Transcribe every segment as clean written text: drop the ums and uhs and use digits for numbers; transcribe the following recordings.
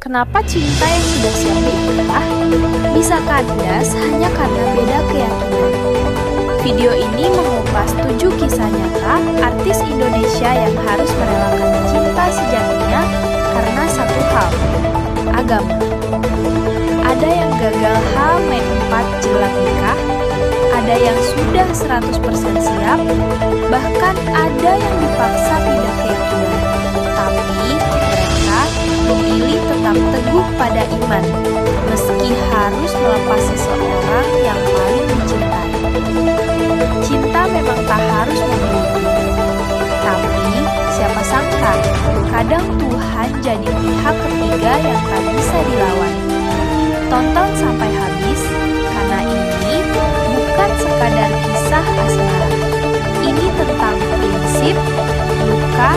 Kenapa cinta yang sudah siap menikah bisa kandas hanya karena beda keyakinan? Video ini mengupas 7 kisah nyata artis Indonesia yang harus merelakan cinta sejatinya karena satu hal, agama. Ada yang gagal H-4 jelang nikah, ada yang sudah 100% siap, bahkan ada yang dipaksa pindah keyakinan. Tapi mereka memilih tetap teguh pada iman, meski harus melepas seseorang yang paling mencintai. Cinta memang tak harus memiliki, tapi siapa sangka kadang Tuhan jadi pihak ketiga yang tak bisa dilawan. Tonton sampai habis, karena ini bukan sekadar kisah asmara. Ini tentang prinsip, luka,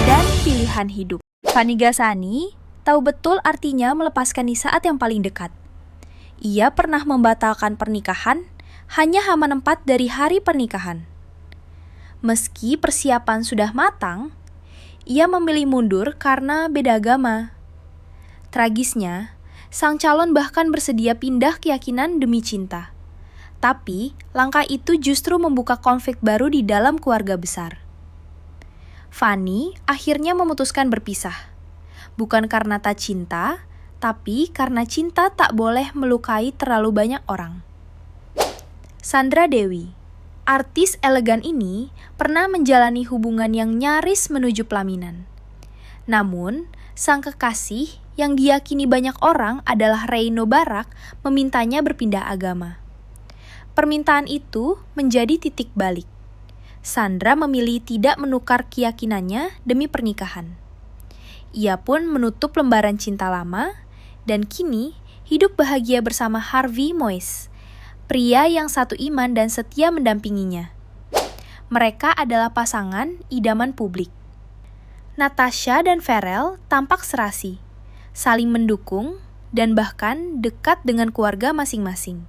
dan pilihan hidup. Fanny Gasani tahu betul artinya melepaskan di saat yang paling dekat. Ia pernah membatalkan pernikahan hanya H-4 dari hari pernikahan. Meski persiapan sudah matang, ia memilih mundur karena beda agama. Tragisnya, sang calon bahkan bersedia pindah keyakinan demi cinta. Tapi, langkah itu justru membuka konflik baru di dalam keluarga besar. Fanny akhirnya memutuskan berpisah. Bukan karena tak cinta, tapi karena cinta tak boleh melukai terlalu banyak orang. Sandra Dewi, artis elegan ini pernah menjalani hubungan yang nyaris menuju pelaminan. Namun, sang kekasih yang diyakini banyak orang adalah Reino Barak memintanya berpindah agama. Permintaan itu menjadi titik balik. Sandra memilih tidak menukar keyakinannya demi pernikahan. Ia pun menutup lembaran cinta lama dan kini hidup bahagia bersama Harvey Moise, pria yang satu iman dan setia mendampinginya. Mereka adalah pasangan idaman publik. Natasha dan Pharrell tampak serasi, saling mendukung, dan bahkan dekat dengan keluarga masing-masing.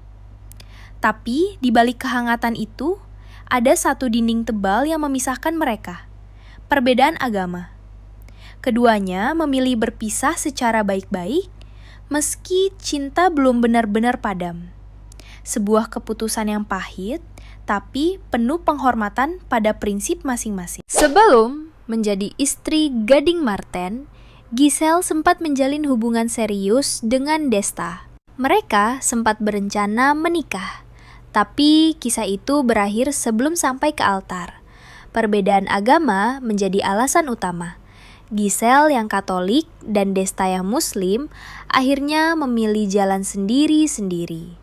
Tapi di balik kehangatan itu, ada satu dinding tebal yang memisahkan mereka, perbedaan agama. Keduanya memilih berpisah secara baik-baik, meski cinta belum benar-benar padam. Sebuah keputusan yang pahit, tapi penuh penghormatan pada prinsip masing-masing. Sebelum menjadi istri Gading Marten, Giselle sempat menjalin hubungan serius dengan Desta. Mereka sempat berencana menikah, tapi kisah itu berakhir sebelum sampai ke altar. Perbedaan agama menjadi alasan utama. Giselle yang Katolik dan Desta yang Muslim akhirnya memilih jalan sendiri-sendiri.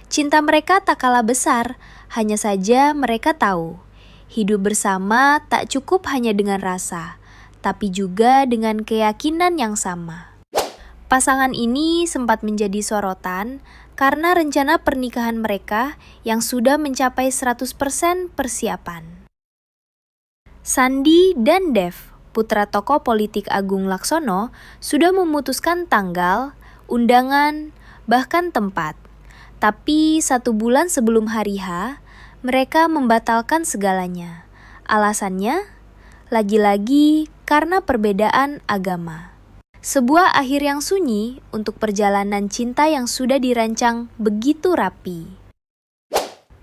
Cinta mereka tak kalah besar, hanya saja mereka tahu hidup bersama tak cukup hanya dengan rasa, tapi juga dengan keyakinan yang sama. Pasangan ini sempat menjadi sorotan karena rencana pernikahan mereka yang sudah mencapai 100% persiapan. Sandi dan Dev, putra tokoh politik Agung Laksono, sudah memutuskan tanggal, undangan, bahkan tempat. Tapi 1 bulan sebelum hari H, mereka membatalkan segalanya. Alasannya, lagi-lagi karena perbedaan agama. Sebuah akhir yang sunyi untuk perjalanan cinta yang sudah dirancang begitu rapi.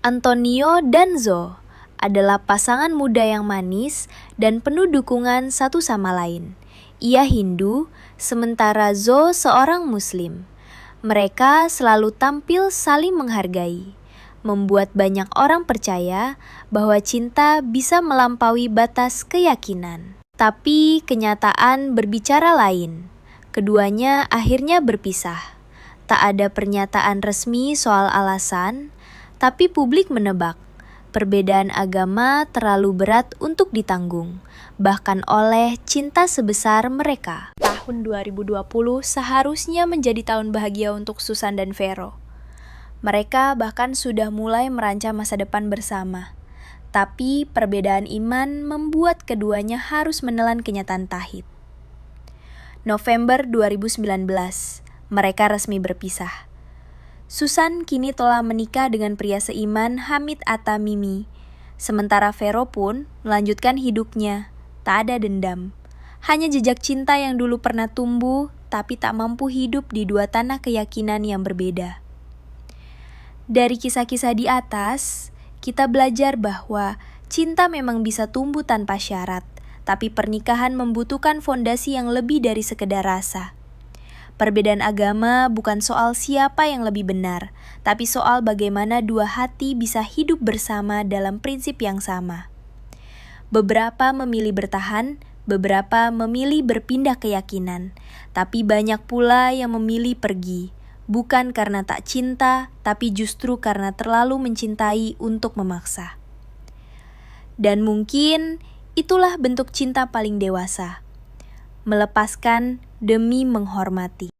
Antonio dan Zoe adalah pasangan muda yang manis dan penuh dukungan satu sama lain. Ia Hindu, sementara Zoe seorang Muslim. Mereka selalu tampil saling menghargai, membuat banyak orang percaya bahwa cinta bisa melampaui batas keyakinan. Tapi kenyataan berbicara lain. Keduanya akhirnya berpisah. Tak ada pernyataan resmi soal alasan, tapi publik menebak. Perbedaan agama terlalu berat untuk ditanggung, bahkan oleh cinta sebesar mereka. Tahun 2020 seharusnya menjadi tahun bahagia untuk Susan dan Vero. Mereka bahkan sudah mulai merancang masa depan bersama. Tapi perbedaan iman membuat keduanya harus menelan kenyataan pahit. November 2019, mereka resmi berpisah. Susan kini telah menikah dengan pria seiman Hamid Atta Mimi. Sementara Vero pun melanjutkan hidupnya, tak ada dendam. Hanya jejak cinta yang dulu pernah tumbuh tapi tak mampu hidup di dua tanah keyakinan yang berbeda. Dari kisah-kisah di atas, kita belajar bahwa cinta memang bisa tumbuh tanpa syarat, tapi pernikahan membutuhkan fondasi yang lebih dari sekedar rasa. Perbedaan agama bukan soal siapa yang lebih benar, tapi soal bagaimana dua hati bisa hidup bersama dalam prinsip yang sama. Beberapa memilih bertahan, beberapa memilih berpindah keyakinan, tapi banyak pula yang memilih pergi, bukan karena tak cinta, tapi justru karena terlalu mencintai untuk memaksa. Dan mungkin itulah bentuk cinta paling dewasa, melepaskan demi menghormati.